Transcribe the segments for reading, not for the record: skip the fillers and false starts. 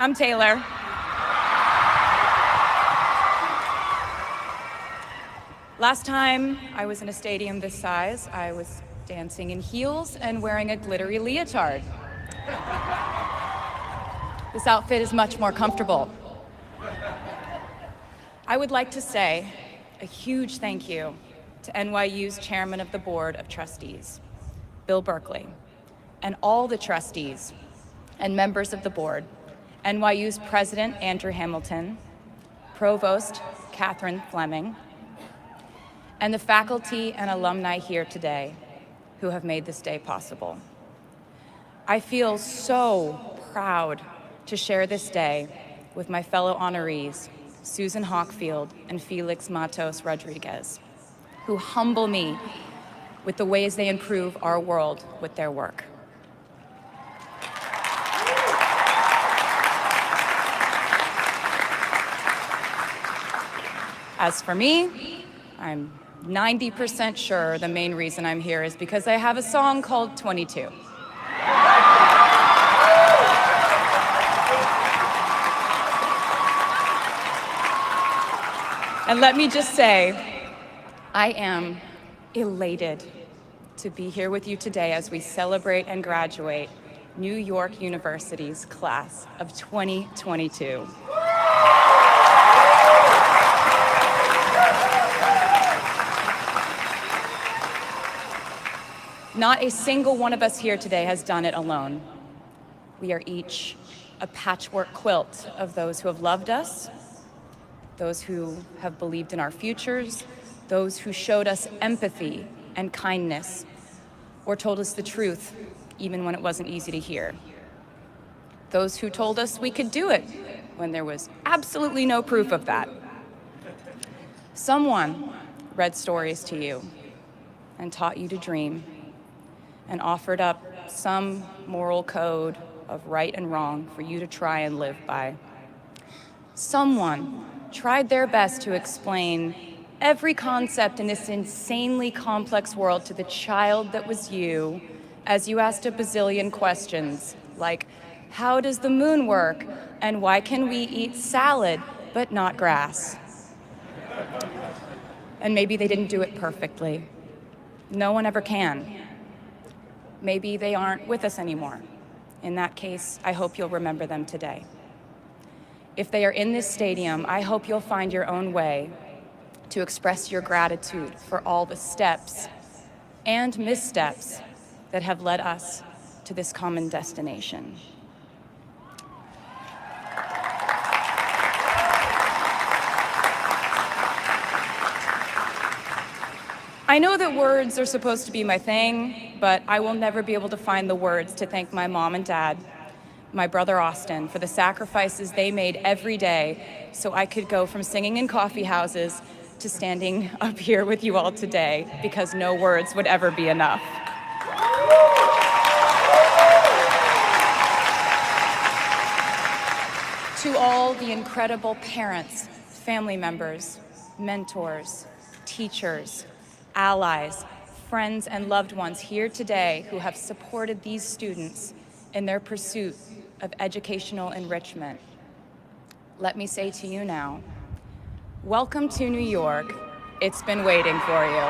I'm Taylor. Last time I was in a stadium this size, I was dancing in heels and wearing a glittery leotard. This outfit is much more comfortable. I would like to say a huge thank you to NYU's Chairman of the Board of Trustees, Bill Berkeley, and all the trustees and members of the board, NYU's President Andrew Hamilton, Provost Catherine Fleming, and the faculty and alumni here today who have made this day possible. I feel so proud to share this day with my fellow honorees, Susan Hockfield and Felix Matos Rodriguez, who humble me with the ways they improve our world with their work. As for me, I'm 90% sure the main reason I'm here is because I have a song called 22. And let me just say, I am elated to be here with you today as we celebrate and graduate New York University's class of 2022. Not a single one of us here today has done it alone. We are each a patchwork quilt of those who have loved us, those who have believed in our futures, those who showed us empathy and kindness, or told us the truth even when it wasn't easy to hear. Those who told us we could do it when there was absolutely no proof of that. Someone read stories to you and taught you to dream, and offered up some moral code of right and wrong for you to try and live by. Someone tried their best to explain every concept in this insanely complex world to the child that was you as you asked a bazillion questions, like, how does the moon work? And why can we eat salad but not grass? And maybe they didn't do it perfectly. No one ever can. Maybe they aren't with us anymore. In that case, I hope you'll remember them today. If they are in this stadium, I hope you'll find your own way to express your gratitude for all the steps and missteps that have led us to this common destination. I know that words are supposed to be my thing, but I will never be able to find the words to thank my mom and dad, my brother Austin, for the sacrifices they made every day so I could go from singing in coffee houses to standing up here with you all today, because no words would ever be enough. To all the incredible parents, family members, mentors, teachers, allies, friends, and loved ones here today who have supported these students in their pursuit of educational enrichment, let me say to you now, welcome to New York. It's been waiting for you.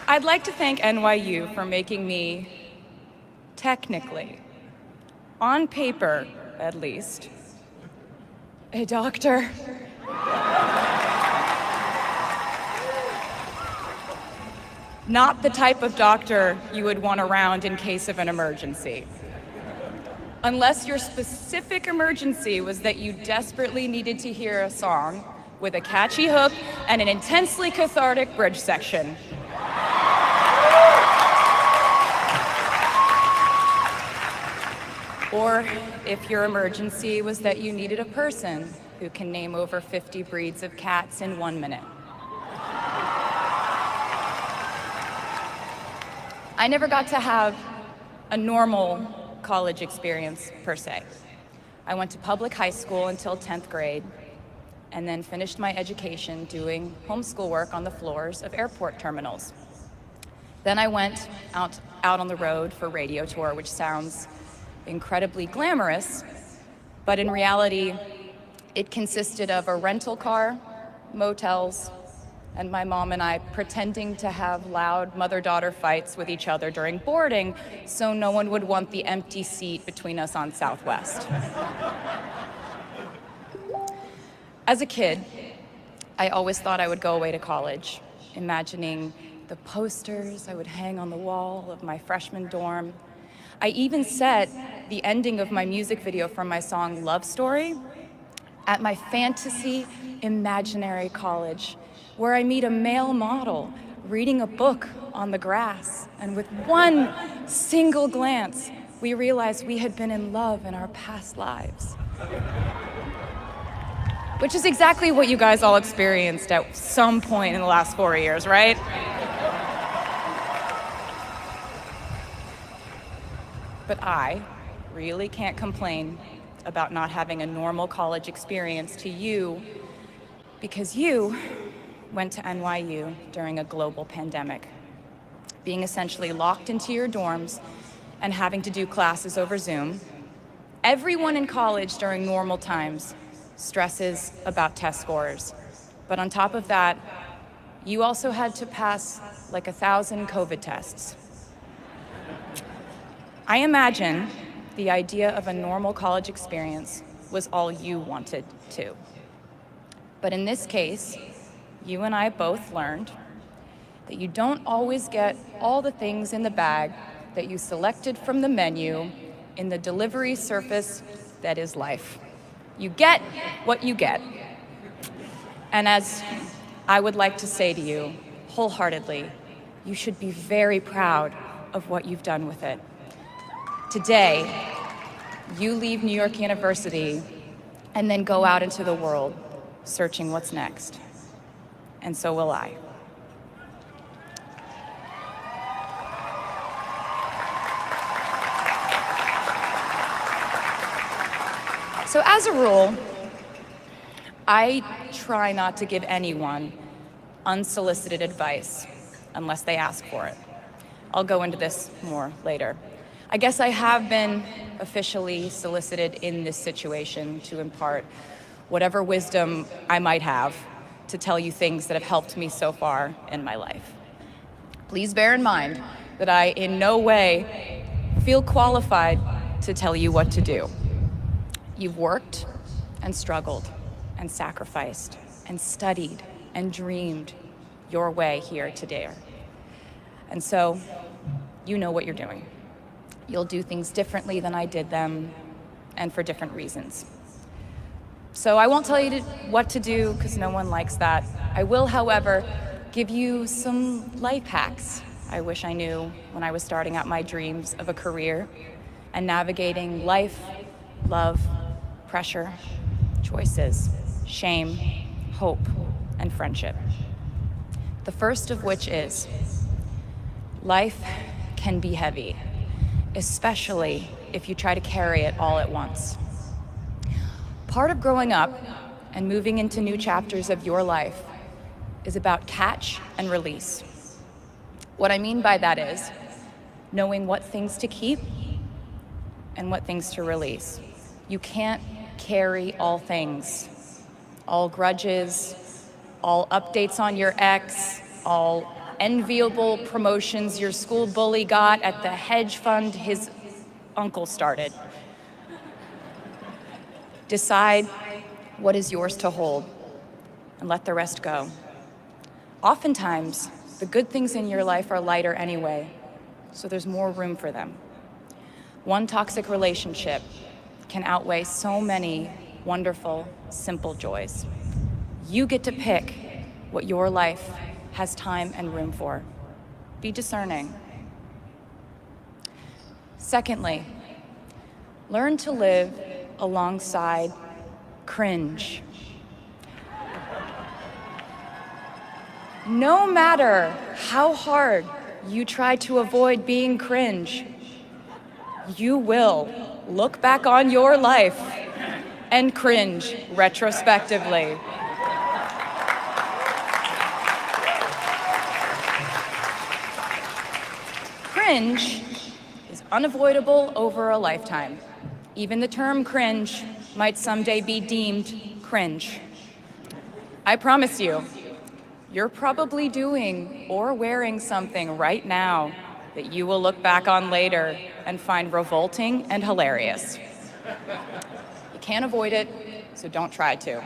I'd like to thank NYU for making me, technically, on paper at least, a doctor. Not the type of doctor you would want around in case of an emergency. Unless your specific emergency was that you desperately needed to hear a song with a catchy hook and an intensely cathartic bridge section. Or if your emergency was that you needed a person who can name over 50 breeds of cats in 1 minute. I never got to have a normal college experience, per se. I went to public high school until 10th grade, and then finished my education doing homeschool work on the floors of airport terminals. Then I went out on the road for radio tour, which sounds incredibly glamorous, but in reality, it consisted of a rental car, motels, and my mom and I pretending to have loud mother-daughter fights with each other during boarding so no one would want the empty seat between us on Southwest. As a kid, I always thought I would go away to college, imagining the posters I would hang on the wall of my freshman dorm. I even set the ending of my music video from my song Love Story at my fantasy imaginary college, where I meet a male model reading a book on the grass, and with one single glance, we realized we had been in love in our past lives. Which is exactly what you guys all experienced at some point in the last 4 years, right? But I really can't complain about not having a normal college experience to you, because you went to NYU during a global pandemic, being essentially locked into your dorms and having to do classes over Zoom. Everyone in college during normal times stresses about test scores, but on top of that, you also had to pass like 1,000 COVID tests. I imagine the idea of a normal college experience was all you wanted too. But in this case, you and I both learned that you don't always get all the things in the bag that you selected from the menu in the delivery service that is life. You get what you get. And as I would like to say to you wholeheartedly, you should be very proud of what you've done with it. Today, you leave New York University and then go out into the world searching what's next. And so will I. So as a rule, I try not to give anyone unsolicited advice unless they ask for it. I'll go into this more later. I guess I have been officially solicited in this situation to impart whatever wisdom I might have to tell you things that have helped me so far in my life. Please bear in mind that I in no way feel qualified to tell you what to do. You've worked and struggled and sacrificed and studied and dreamed your way here today. And so you know what you're doing. You'll do things differently than I did them, and for different reasons. So I won't tell you what to do, because no one likes that. I will, however, give you some life hacks I wish I knew when I was starting out my dreams of a career and navigating life, love, pressure, choices, shame, hope, and friendship. The first of which is, life can be heavy, especially if you try to carry it all at once. Part of growing up and moving into new chapters of your life is about catch and release. What I mean by that is knowing what things to keep and what things to release. You can't carry all things, all grudges, all updates on your ex, all enviable promotions your school bully got at the hedge fund his uncle started. Decide what is yours to hold and let the rest go. Oftentimes, the good things in your life are lighter anyway, so there's more room for them. One toxic relationship can outweigh so many wonderful, simple joys. You get to pick what your life has time and room for. Be discerning. Secondly, learn to live alongside cringe. No matter how hard you try to avoid being cringe, you will look back on your life and cringe retrospectively. Cringe is unavoidable over a lifetime. Even the term cringe might someday be deemed cringe. I promise you, you're probably doing or wearing something right now that you will look back on later and find revolting and hilarious. You can't avoid it, so don't try to.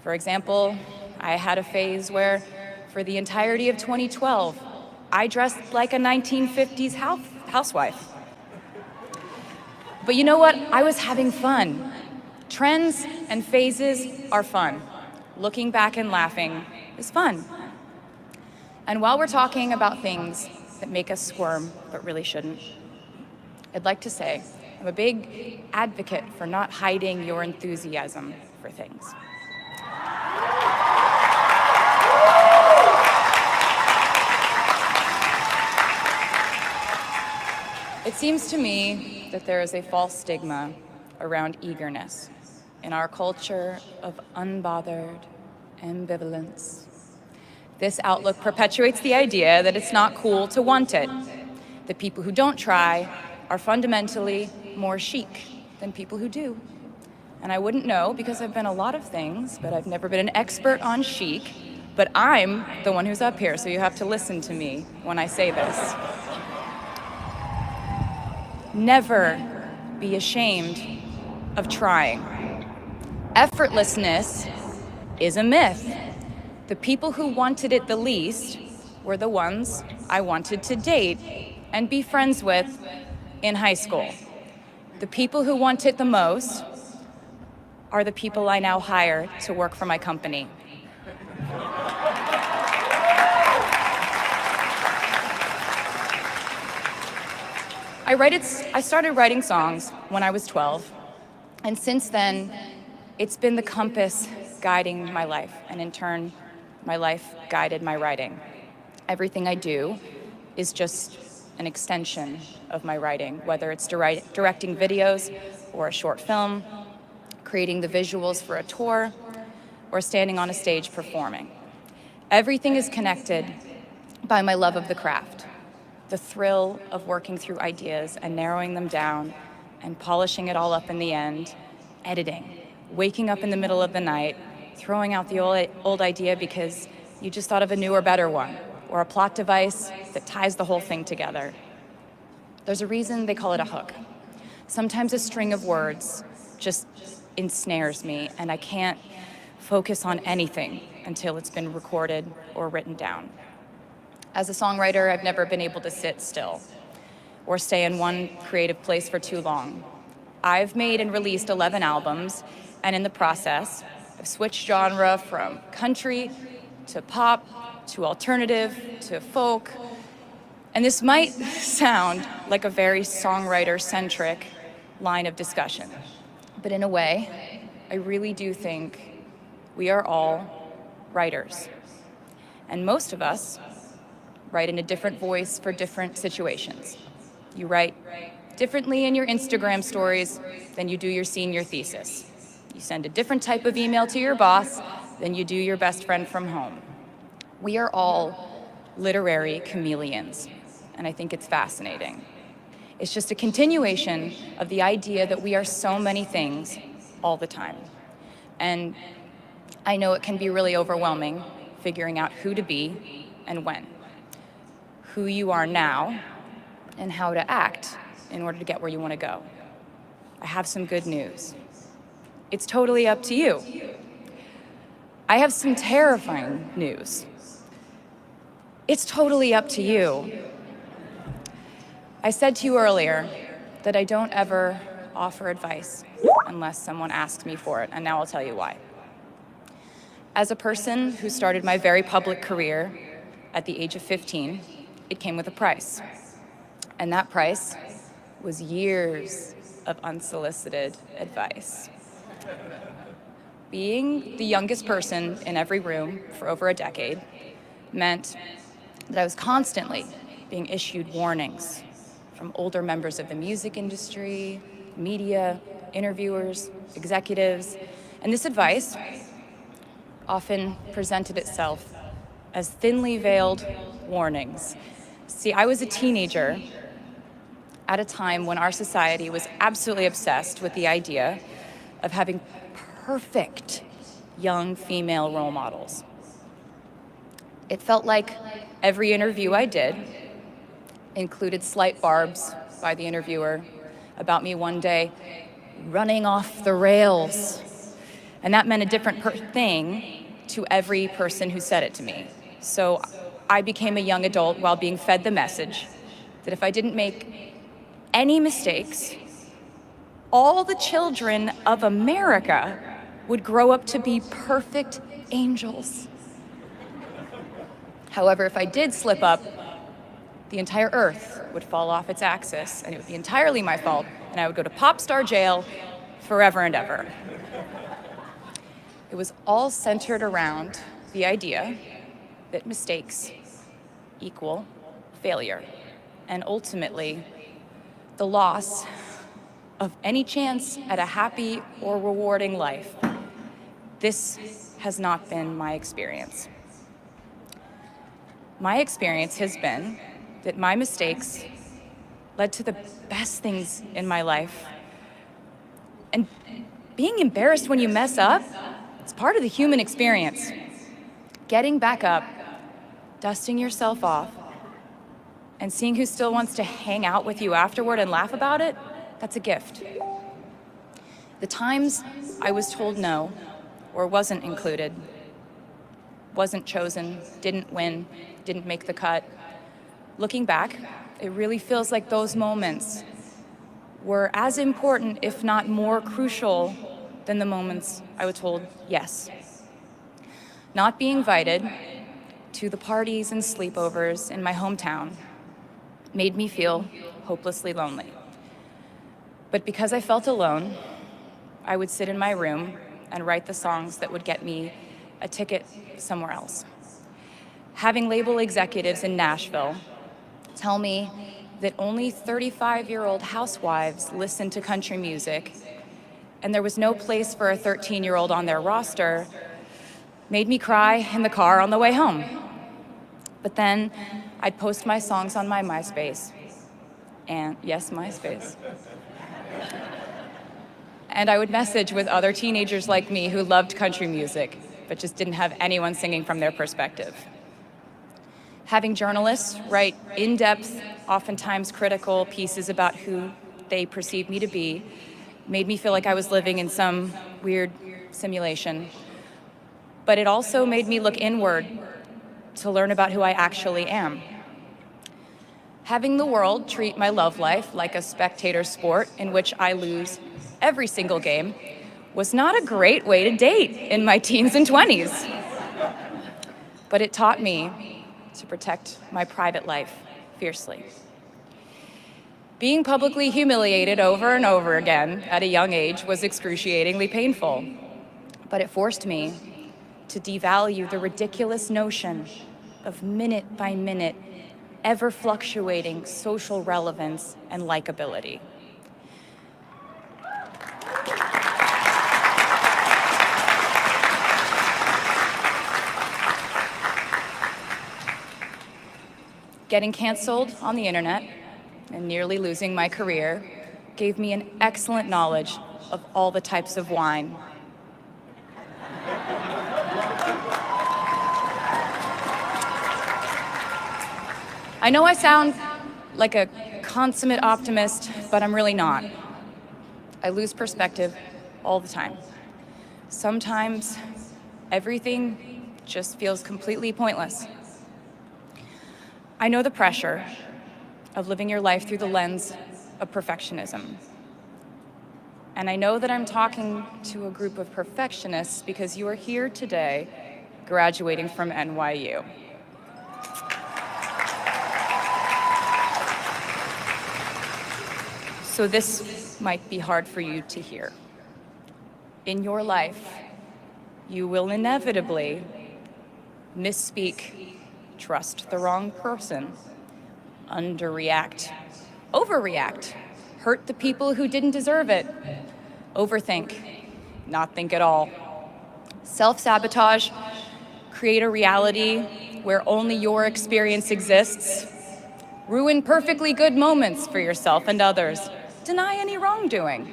For example, I had a phase where, for the entirety of 2012, I dressed like a 1950s housewife. But you know what? I was having fun. Trends and phases are fun. Looking back and laughing is fun. And while we're talking about things that make us squirm but really shouldn't, I'd like to say I'm a big advocate for not hiding your enthusiasm for things. It seems to me that there is a false stigma around eagerness in our culture of unbothered ambivalence. This outlook perpetuates the idea that it's not cool to want it. The people who don't try are fundamentally more chic than people who do. And I wouldn't know because I've been a lot of things, but I've never been an expert on chic. But I'm the one who's up here, so you have to listen to me when I say this. Never be ashamed of trying. Effortlessness is a myth. The people who wanted it the least were the ones I wanted to date and be friends with in high school. The people who want it the most are the people I now hire to work for my company. I started writing songs when I was 12, and since then, it's been the compass guiding my life, and in turn, my life guided my writing. Everything I do is just an extension of my writing, whether it's directing videos or a short film, creating the visuals for a tour, or standing on a stage performing. Everything is connected by my love of the craft, the thrill of working through ideas and narrowing them down and polishing it all up in the end, editing, waking up in the middle of the night, throwing out the old idea because you just thought of a newer, better one, or a plot device that ties the whole thing together. There's a reason they call it a hook. Sometimes a string of words just ensnares me, and I can't focus on anything until it's been recorded or written down. As a songwriter, I've never been able to sit still or stay in one creative place for too long. I've made and released 11 albums, and in the process, I've switched genre from country to pop to alternative to folk. And this might sound like a very songwriter-centric line of discussion, but in a way, I really do think we are all writers. And most of us write in a different voice for different situations. You write differently in your Instagram stories than you do your senior thesis. You send a different type of email to your boss than you do your best friend from home. We are all literary chameleons, and I think it's fascinating. It's just a continuation of the idea that we are so many things all the time. And I know it can be really overwhelming figuring out who to be and when, who you are now, and how to act in order to get where you want to go. I have some good news. It's totally up to you. I have some terrifying news. It's totally up to you. I said to you earlier that I don't ever offer advice unless someone asks me for it, and now I'll tell you why. As a person who started my very public career at the age of 15, it came with a price. And that price was years of unsolicited advice. Being the youngest person in every room for over a decade meant that I was constantly being issued warnings from older members of the music industry, media, interviewers, executives, and this advice often presented itself as thinly veiled warnings. See, I was a teenager at a time when our society was absolutely obsessed with the idea of having perfect young female role models. It felt like every interview I did included slight barbs by the interviewer about me one day running off the rails. And that meant a different thing to every person who said it to me. So I became a young adult while being fed the message that if I didn't make any mistakes, all the children of America would grow up to be perfect angels. However, if I did slip up, the entire earth would fall off its axis, and it would be entirely my fault, and I would go to pop star jail forever and ever. It was all centered around the idea that mistakes equal failure, and ultimately, the loss of any chance at a happy or rewarding life. This has not been my experience. My experience has been that my mistakes led to the best things in my life. And being embarrassed when you mess up, it's part of the human experience. Getting back up, dusting yourself off, and seeing who still wants to hang out with you afterward and laugh about it, that's a gift. The times I was told no, or wasn't included, wasn't chosen, didn't win, didn't make the cut, looking back, it really feels like those moments were as important, if not more crucial, than the moments I was told yes. Not being invited to the parties and sleepovers in my hometown made me feel hopelessly lonely. But because I felt alone, I would sit in my room and write the songs that would get me a ticket somewhere else. Having label executives in Nashville tell me that only 35-year-old housewives listen to country music, and there was no place for a 13-year-old on their roster, made me cry in the car on the way home. But then I'd post my songs on my MySpace, and yes, MySpace. And I would message with other teenagers like me who loved country music, but just didn't have anyone singing from their perspective. Having journalists write in-depth, oftentimes critical pieces about who they perceived me to be made me feel like I was living in some weird simulation. But it also made me look inward to learn about who I actually am. Having the world treat my love life like a spectator sport in which I lose every single game was not a great way to date in my teens and 20s. But it taught me to protect my private life fiercely. Being publicly humiliated over and over again at a young age was excruciatingly painful, but it forced me to devalue the ridiculous notion of minute-by-minute, ever-fluctuating social relevance and likability. Getting canceled on the internet and nearly losing my career gave me an excellent knowledge of all the types of wine. I know I sound like a consummate optimist, but I'm really not. I lose perspective all the time. Sometimes everything just feels completely pointless. I know the pressure of living your life through the lens of perfectionism. And I know that I'm talking to a group of perfectionists because you are here today graduating from NYU. So this might be hard for you to hear. In your life, you will inevitably misspeak, trust the wrong person, underreact, overreact, hurt the people who didn't deserve it, Overthink, not think at all. Self-sabotage, create a reality where only your experience exists. Ruin perfectly good moments for yourself and others. Deny any wrongdoing.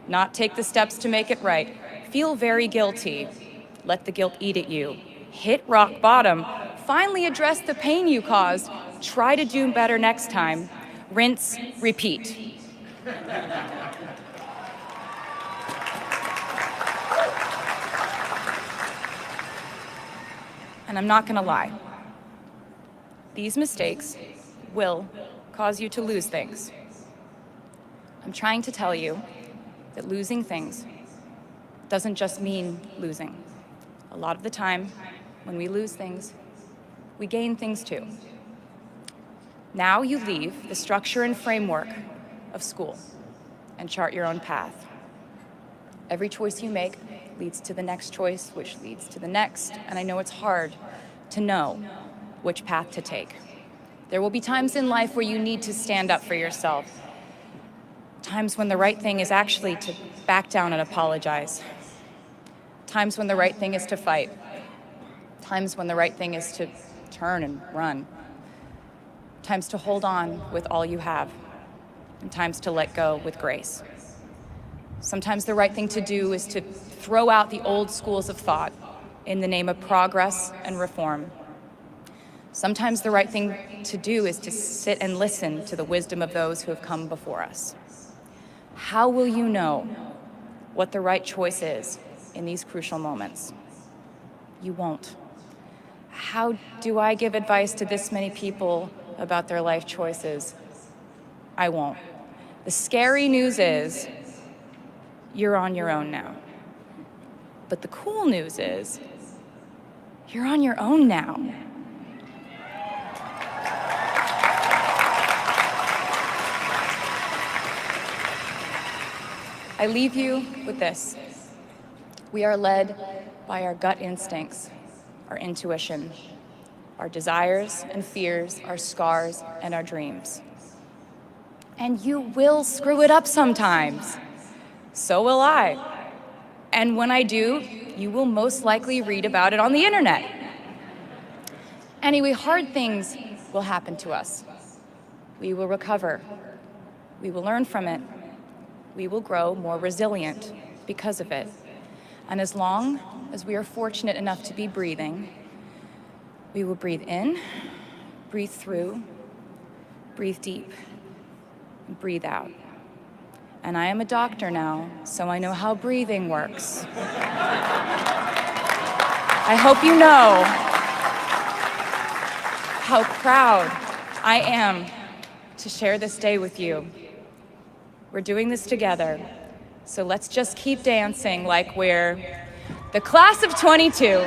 Not take the steps to make it right. Feel very guilty. Let the guilt eat at you. Hit rock bottom. Finally address the pain you caused. Try to do better next time. Rinse, repeat. And I'm not gonna lie. These mistakes will cause you to lose things. I'm trying to tell you that losing things doesn't just mean losing. A lot of the time, when we lose things, we gain things too. Now you leave the structure and framework of school and chart your own path. Every choice you make leads to the next choice, which leads to the next, and I know it's hard to know which path to take. There will be times in life where you need to stand up for yourself. Times when the right thing is actually to back down and apologize. Times when the right thing is to fight. Times when the right thing is to turn and run. Times to hold on with all you have. And times to let go with grace. Sometimes the right thing to do is to throw out the old schools of thought in the name of progress and reform. Sometimes the right thing to do is to sit and listen to the wisdom of those who have come before us. How will you know what the right choice is in these crucial moments? You won't. How do I give advice to this many people about their life choices? I won't. The scary news is you're on your own now. But the cool news is you're on your own now. I leave you with this. We are led by our gut instincts, our intuition, our desires and fears, our scars and our dreams. And you will screw it up sometimes. So will I. And when I do, you will most likely read about it on the internet. Anyway, hard things will happen to us. We will recover. We will learn from it. We will grow more resilient because of it. And as long as we are fortunate enough to be breathing, we will breathe in, breathe through, breathe deep, and breathe out. And I am a doctor now, so I know how breathing works. I hope you know how proud I am to share this day with you. We're doing this together, so let's just keep dancing like we're the class of 22.